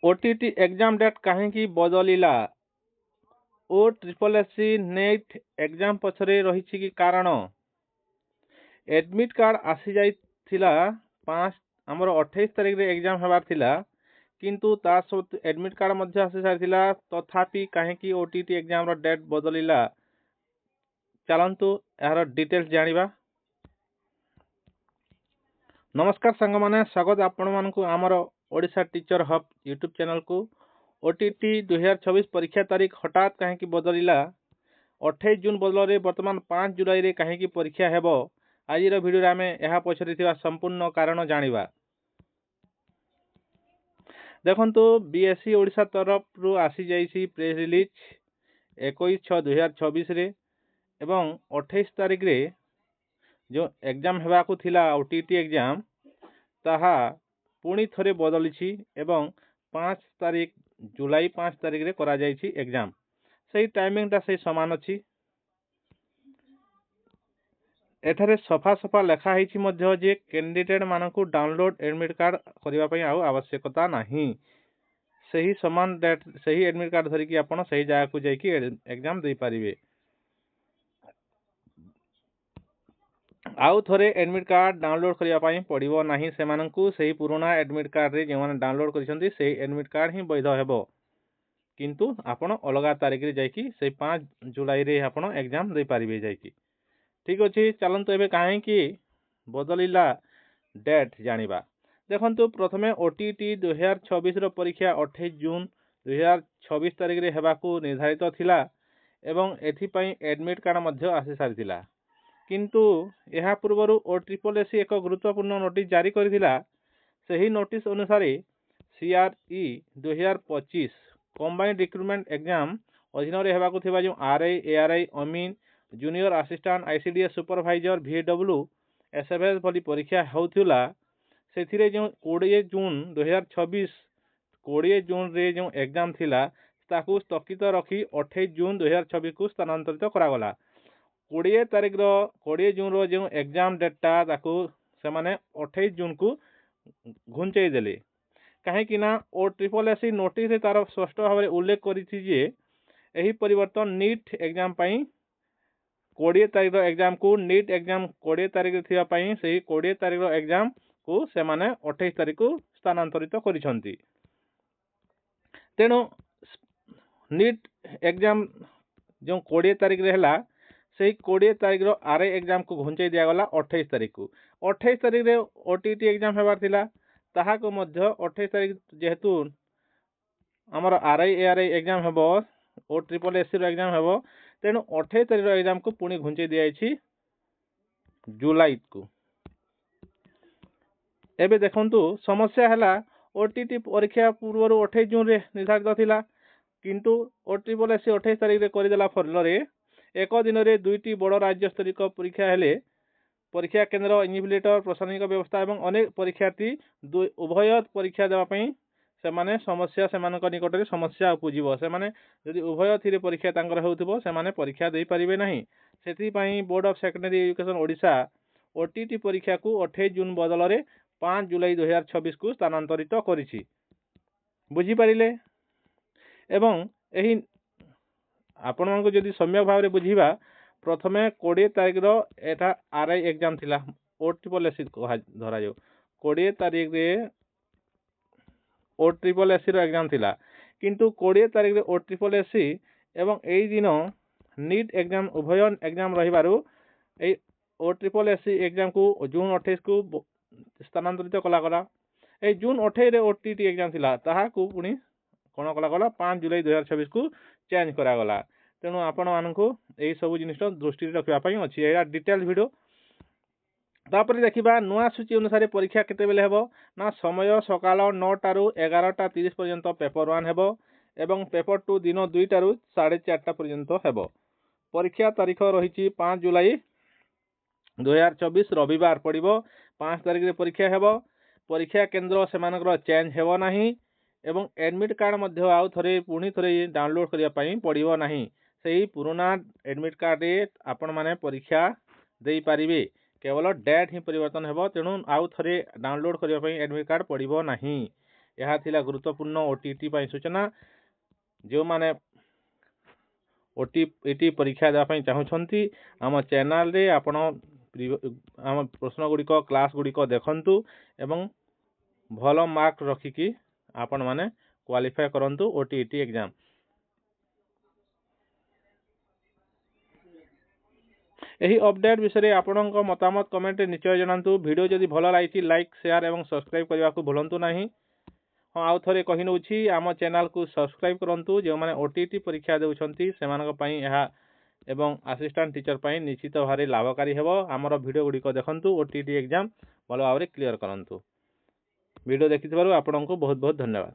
OTT exam date कहीं बदलिला ओ triple SC net exam पछरे रही कि कारण एडमिट कार्ड आसी जाइथिला 5 आमर 28 तारिख रे एग्जाम हेबार थिला किंतु ता सहित एडमिट कार्ड मध्य आसी सारिथिला तथापि कहीं ओटीटी एग्जाम रो डेट बदलिला चलतु यार डिटेल्स जानिबा। नमस्कार सांग माने स्वागत आपण मानकु आमर Odisha teacher hub YouTube channel को। ओटीटी 2024 परीक्षा तारीख हठात कहीं बदलिला 28 जून बदल रे वर्तमान 5 जुलाई रे कहीं परीक्षा हेबो। आज वीडियो आम यह पछरे संपूर्ण कारण जानिबा। देखंतु बीएससी ओडिशा तरफ रु आसी जाइसी प्रेस रिलीज 21/6/2024 रे एवं 28 तारिख रे जो एग्जाम हेबाकु थिला ओटीटी एग्जाम ताहा पुणी थरे बदलिछि एवं 5 तारिख जुलाई 5 तारिख रे करा जाइछि एग्जाम। सही टाइमिंग ता सही समान अछि। एठारे सफा सफा लेखा हिछि मध्य जे कैंडिडेट मानकु डाउनलोड एडमिट कार्ड करिवा पई आउ आवश्यकता नाही। सही समान डेट सही एडमिट कार्ड धरि कि आपण सही जगह को जाई कि एग्जाम दे पारिबे। आउ थरे एडमिट कार्ड डाउनलोड करिया पई पड़िबो नाही। से मानकु सही पुराना एडमिट कार्ड रे जे माने डाउनलोड करिसंती सही एडमिट कार्ड ही वैध हेबो किंतु आपण अलगा तारिख रे जाई कि सही 5 जुलाई रे आपण एग्जाम दे पारिबे जाई कि। ठीक अछि चलंतु एबे काहे कि बदलिला डेट जानिबा। देखंतु प्रथमे ओटीटी 2026 रो परीक्षा 28 जून 2026 तारिख रे हेबाकू निर्धारित थिला एवं एथि पई एडमिट कार्ड मध्य आसी सारिथिला किंतु यह पूर्व ओ ट्रिपल एससी एक गुरुत्वपूर्ण नोटिस जारी करथिला। सही नोटिस अनुसार सीआरई 2025 कंबाइंड रिक्रुटमेंट एग्जाम अधीन रे हेबाकू थिबा जो आरआई एआरआई अमीन junior assistant ICDS supervisor VW SFS भली परीक्षा होउथिला सेथिरे जो 20 जून 2026 20 जून रे जो एग्जाम थिला ताकू स्थगित रखी 28 जून 2026 को स्थानांतरित करागला। 20 तारिख रो 20 जून रो जो एग्जाम डेटा ताकू से माने 28 जून को घुंचई देले कहीं कि ना ओ ट्रिपल एससी नोटिस रे तार स्पष्ट भाव में उल्लेख करिथि जे एही परिवर्तन नीट एग्जाम पई 20 तारिख एग्जाम को नीट एग्जाम 20 तारिख थिबा पई सही 20 तारिख एग्जाम को से माने 28 तारिख को स्थानांतरित करिसंती। तेणु नीट एग्जाम जो 20 तारिख रे हला सही 20 तारिख आरआई एग्जाम को घुंचई दिया गला 28 तारिख को। 28 तारिख रे ओटीटी एग्जाम हेबार थिला ताहा को मध्य 28 तारिख जेहेतु हमर आरआई एआरआई एग्जाम हेबो ओ ट्रिपल एससी रो एग्जाम हेबो तेणु 28 तारिख एग्जाम को पुणी घुंचई दिया जुलाई को। एबे देखंतु समस्या हला ओटीटी परीक्षा पूर्व 28 जून रे निर्धारित थिला किंतु ओ ट्रिपल एससी 28 तारिख रे करिदेला फल रे एक दिन रे दुईटी बड़ राज्य स्तरीय परीक्षा हेले परीक्षा केंद्र इन्विजिलेटर प्रशासनिक व्यवस्था एवं अनेक परीक्षार्थी उभय परीक्षा देवा पई से माने समस्या से मानक निकट रे समस्या उपजिबो। से माने यदि उभय थिरे परीक्षा तांकर होउथिबो से माने परीक्षा देई परिबे नाही। सेथि पई board of secondary education Odisha OTT परीक्षा को 28 जून बदल रे 5 जुलाई 2026 को स्थानांतरित करिछि। बुझी परिले एवं एही आपण मानको जदि सम्यक भाव रे बुझीबा प्रथमे 20 तारिख रो एटा आरआई एग्जाम थिला ओ ट्रिपल एससी धरा जो 20 तारिख रे ओ ट्रिपल एससी रो एग्जाम थिला किंतु 20 तारिख रे ओ ट्रिपल एससी एवं एई दिन नीट एग्जाम उभय एग्जाम रहिबारु ए ओ ट्रिपल एससी एग्जाम को जून 28 को स्थानांतरित कला गला। ए जून 28 रे ओटीटी एग्जाम थिला ताहा को पुनी कोन कला गला 5 जुलाई 2026 को चेंज करा गला। तेणु आपण मानकु एई सब जिनिस दृष्टि रखिबा पई अछि। एया डिटेल वीडियो तापर देखिबा नुआ सूची अनुसार परीक्षा केते बेले हेबो ना समय सकाल 9 टारू 11:30 पर्यंत पेपर 1 हेबो एवं पेपर 2 दिन 2 टारू 4:30 पर्यंत हेबो। परीक्षा तारीख रहिछि 5 जुलाई 2024 रविवार पड़िबो। 5 तारिख रे परीक्षा हेबो। परीक्षा केंद्र सेमानकर चेंज हेबो नाही एवं एडमिट कार्ड मध्य आउ थरे पुणी थरे डाउनलोड करिया पई पड़िबो नाही। सही पुराना एडमिट कार्ड रे आपण माने परीक्षा देई पारिबे केवल डेट ही परिवर्तन हेबो। तेणु आउ थरे डाउनलोड करिया पई एडमिट कार्ड पड़िबो नाही। ଏହା ଥିଲା ଗୁରୁତ୍ୱପୂର୍ଣ୍ଣ OTT ପାଇଁ ସୂଚନା। ଯେଉଁମାନେ OTT ପରୀକ୍ଷା ଦେବା ପାଇଁ ଚାହୁଁଛନ୍ତି ଆମ ଚ୍ୟାନେଲରେ ଆପଣ ଆମ ପ୍ରଶ୍ନଗୁଡ଼ିକ କ୍ଲାସ୍ଗୁଡ଼ିକ ଦେଖନ୍ତୁ ଏବଂ ଭଲ ମାର୍କ ରଖିକି ଆପଣମାନେ କ୍ୱାଲିଫାଏ କରନ୍ତୁ OTT ଏକ୍ଜାମ୍। ଏହି ଅପଡେଟ୍ ବିଷୟରେ ଆପଣଙ୍କ ମତାମତ କମେଣ୍ଟରେ ନିଶ୍ଚୟ ଜଣାନ୍ତୁ। ଭିଡ଼ିଓ ଯଦି ଭଲ ଲାଗିଛି ଲାଇକ୍ ସେୟାର ଏବଂ ସବସ୍କ୍ରାଇବ୍ କରିବାକୁ ଭୁଲନ୍ତୁ ନାହିଁ। ହଁ ଆଉ ଥରେ କହିନେଉଛି ଆମ ଚ୍ୟାନେଲକୁ ସବସ୍କ୍ରାଇବ୍ କରନ୍ତୁ। ଯେଉଁମାନେ OTT ପରୀକ୍ଷା ଦେଉଛନ୍ତି ସେମାନଙ୍କ ପାଇଁ ଏହା ଏବଂ ଆସିଷ୍ଟାଣ୍ଟ ଟିଚର ପାଇଁ ନିଶ୍ଚିତ ଭାବରେ ଲାଭକାରୀ ହେବ। ଆମର ଭିଡ଼ିଓ ଗୁଡ଼ିକ ଦେଖନ୍ତୁ, OTT ଏକ୍ଜାମ୍ ଭଲ ଭାବରେ କ୍ଲିୟର କରନ୍ତୁ। ଭିଡ଼ିଓ ଦେଖିଥିବାରୁ ଆପଣଙ୍କୁ ବହୁତ ବହୁତ ଧନ୍ୟବାଦ।